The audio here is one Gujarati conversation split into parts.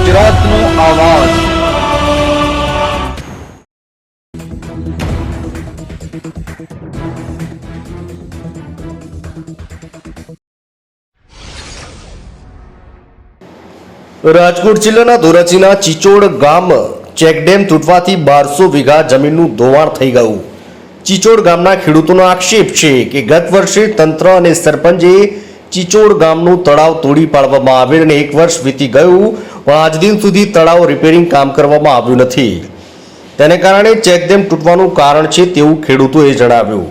ગુજરાતનો આવાજ। રાજકોટ જિલ્લાના ધોરાજીના ચિચોડ ગામ ચેકડેમ તૂટવાથી 1200 વીઘા જમીનનું ધોવાણ થઈ ગયું। ચિચોડ ગામના ખેડૂતોનો આક્ષેપ છે કે ગત વર્ષે તંત્ર અને સરપંચે ચિચોડ ગામનું તળાવ તોડી પાડવામાં આવેલ અને 1 વર્ષ વીતી ગયું પણ આજ દિન સુધી તળાવ રિપેરિંગ કામ કરવામાં આવ્યું નથી। તેને કારણે ચેકડેમ તૂટવાનું કારણ છે તેવું ખેડૂતોએ જણાવ્યું।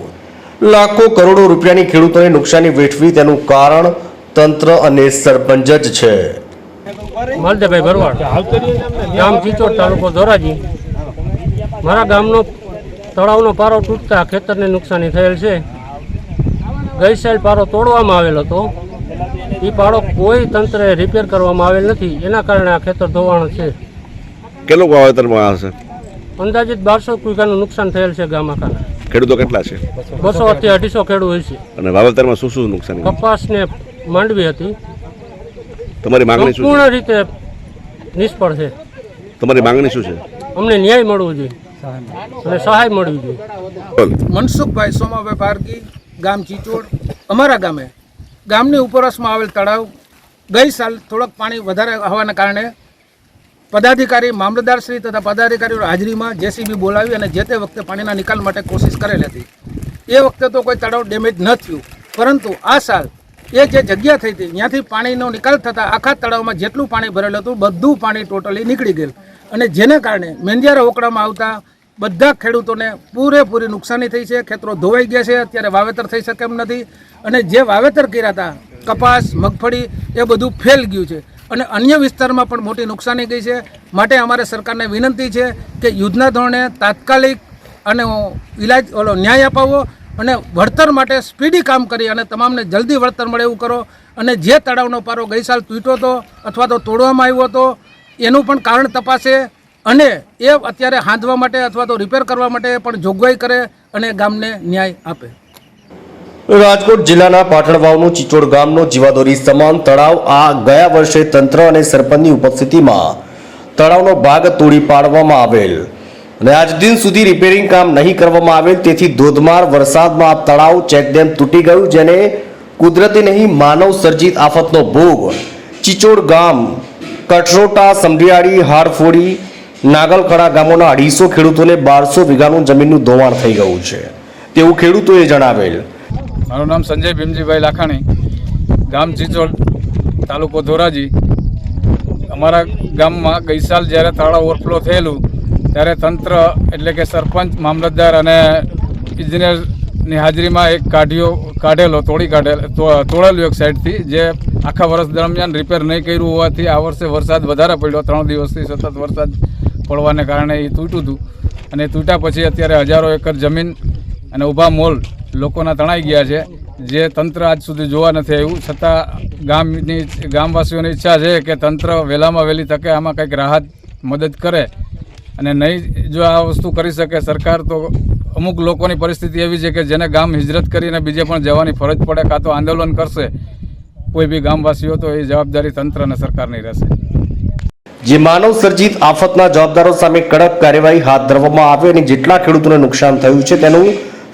લાખો કરોડો રૂપિયાની ખેડૂતોને નુકસાની વેઠવી તેનું કારણ તંત્ર અને સરપંચ જ છે। માલદેભાઈ ભરવાડ, ગામ ચિચોડ, તાલુકો ધોરાજી। મારા ગામનો તળાવનો પારો તૂટતા ખેતરને નુકસાની થયેલ છે। ગઈ સાલ પારો તોડવામાં આવેલ હતો, એ પારો કોઈ તંત્રે રિપેર કરવામાં આવેલ નથી, એના કારણે આ ખેતર ધોવાણ છે। કેટલું વાવેતરમાં હશે? અંદાજિત 1200 વીઘાનું નુકસાન થયેલ છે ગામ આખાના। ખેડૂતો કેટલા છે? 200 થી 250 ખેડૂત હોય છે। અને વાવેતરમાં શું શું નુકસાન? કપાસ ને માંડવી હતી। તમારી માંગણી શું છે? સંપૂર્ણ રીતે નિષ્ફળ છે। તમારી માંગણી શું છે? અમને ન્યાય મળવો જોઈએ અને સહાય મળવી જોઈએ। મનસુખભાઈ સોમાભાઈ પારકી, ગામ ચિચોડ। અમારા ગામની ઉપરવાસમાં આવેલ તળાવ ગઈ સાલ થોડોક પાણી વધારે હોવાના કારણે પદાધિકારી, મામલતદારશ્રી તથા પદાધિકારીઓ હાજરીમાં જેસીબી બોલાવી અને જે તે વખતે પાણીના નિકાલ માટે કોશિશ કરેલ હતી। એ વખતે તો કોઈ તળાવ ડેમેજ ન થયું, પરંતુ આ સાલ એ જે જગ્યા થઈ હતી ત્યાંથી પાણીનો નિકાલ થતાં આખા તળાવમાં જેટલું પાણી ભરેલું હતું બધું પાણી ટોટલી નીકળી ગયેલ અને જેને કારણે મેંદિયારા ઓકળામાં આવતા બધા ખેડૂતોને પૂરેપૂરી નુકસાની થઈ છે। ખેતરો ધોવાઈ ગયા છે, અત્યારે વાવેતર થઈ શકે એમ નથી અને જે વાવેતર કર્યા હતા કપાસ, મગફળી એ બધું ફેલ ગયું છે અને અન્ય વિસ્તારમાં પણ મોટી નુકસાની ગઈ છે। માટે અમારે સરકારને વિનંતી છે કે યુદ્ધના ધોરણે તાત્કાલિક અને ન્યાય અપાવો અને વળતર માટે સ્પીડી કામ કરી અને તમામને જલ્દી વળતર મળે એવું કરો અને જે તળાવનો પારો ગઈ સાલ તૂટ્યો હતો અથવા તો તોડવામાં આવ્યો હતો એનું પણ કારણ તપાસે અને એ અત્યારે હાંધવા માટે અથવા તો રિપેર કરવા માટે પણ જોગવાઈ કરે અને ગામને ન્યાય આપે। રાજકોટ જિલ્લાના પાટણવાવનું ચિચોડ ગામનો જીવાદોરી સમાન તળાવ આ ગયા વર્ષે તંત્ર અને સરપંચની ઉપસ્થિતિમાં તળાવનો ભાગ તોડી પાડવામાં આવેલ અને આજ દિન સુધી રિપેરિંગ કામ નહીં કરવામાં આવેલ, તેથી ધોધમાર વરસાદમાં આ તળાવ ચેકડેમ તૂટી ગયું, જેને કુદરતી નહીં માનવ સર્જિત આફતનો ભોગ ચિચોડ ગામ, કટરોટા, સમઢિયાળી, હારફોડી, નાગલકડા ગામોના 250 ખેડૂતોને 1200 વીઘાનું જમીનનું ધોવાણ થઈ ગયું છે તેવું ખેડૂતોએ જણાવેલ। મારું નામ સંજય ભીમજીભાઈ લાખાણી, ગામ ચિચોડ, તાલુકો ધોરાજી। અમારા ગામમાં ગઈ સાલ જ્યારે તળાવ ઓવરફ્લો થયેલું ત્યારે તંત્ર એટલે કે સરપંચ, મામલતદાર અને ઇજનેરની હાજરીમાં એક તોડેલું એક સાઈડથી, જે આખા વર્ષ દરમિયાન રિપેર નહીં કર્યું હોવાથી આ વર્ષે વરસાદ વધારે પડ્યો, 3 દિવસથી સતત વરસાદ પડવાને કારણે એ તૂટ્યું હતું અને તૂટ્યા પછી અત્યારે હજારો એકર જમીન અને ઊભા મોલ લોકોના તણાઈ ગયા છે, જે તંત્ર આજ સુધી જોવા નથી આવ્યું। છતાં ગામવાસીઓની ઈચ્છા છે કે તંત્ર વહેલામાં વહેલી તકે આમાં કંઈક રાહત મદદ કરે અને નહીં જો આ વસ્તુ કરી શકે સરકાર, તો અમુક લોકોની પરિસ્થિતિ એવી છે કે જેને ગામ હિજરત કરીને બીજે પણ જવાની ફરજ પડે, કાં તો આંદોલન કરશે કોઈ બી ગામવાસીઓ, તો એ જવાબદારી તંત્ર અને સરકારની રહેશે। જે માનવ સર્જિત આફતના જવાબદારો સામે કડક કાર્યવાહી હાથ ધરવામાં આવે અને જેટલા ખેડૂતોને નુકસાન થયું છે તેનું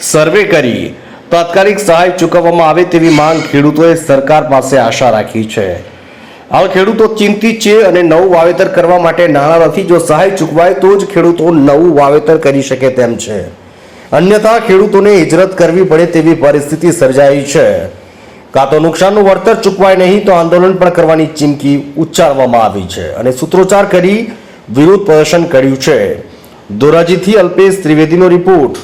સર્વે કરી તાત્કાલિક સહાય ચૂકવવામાં આવે તેવી માંગ ખેડૂતોએ સરકાર પાસે આશા રાખી છે। હાલ ખેડૂતો ચિંતિત છે અને નવું વાવેતર કરવા માટે નાણાં નથી, જો સહાય ચૂકવાય તો જ ખેડૂતો નવું વાવેતર કરી શકે તેમ છે, અન્યથા ખેડૂતોને હિજરત કરવી પડે તેવી પરિસ્થિતિ સર્જાઈ છે। કાં તો નુકસાનનું વળતર ચૂકવાય નહીં તો આંદોલન પણ કરવાની ચીમકી ઉચ્ચારવામાં આવી છે અને સૂત્રોચ્ચાર કરી વિરોધ પ્રદર્શન કર્યું છે। ધોરાજીથી અલ્પેશ ત્રિવેદીનો રિપોર્ટ।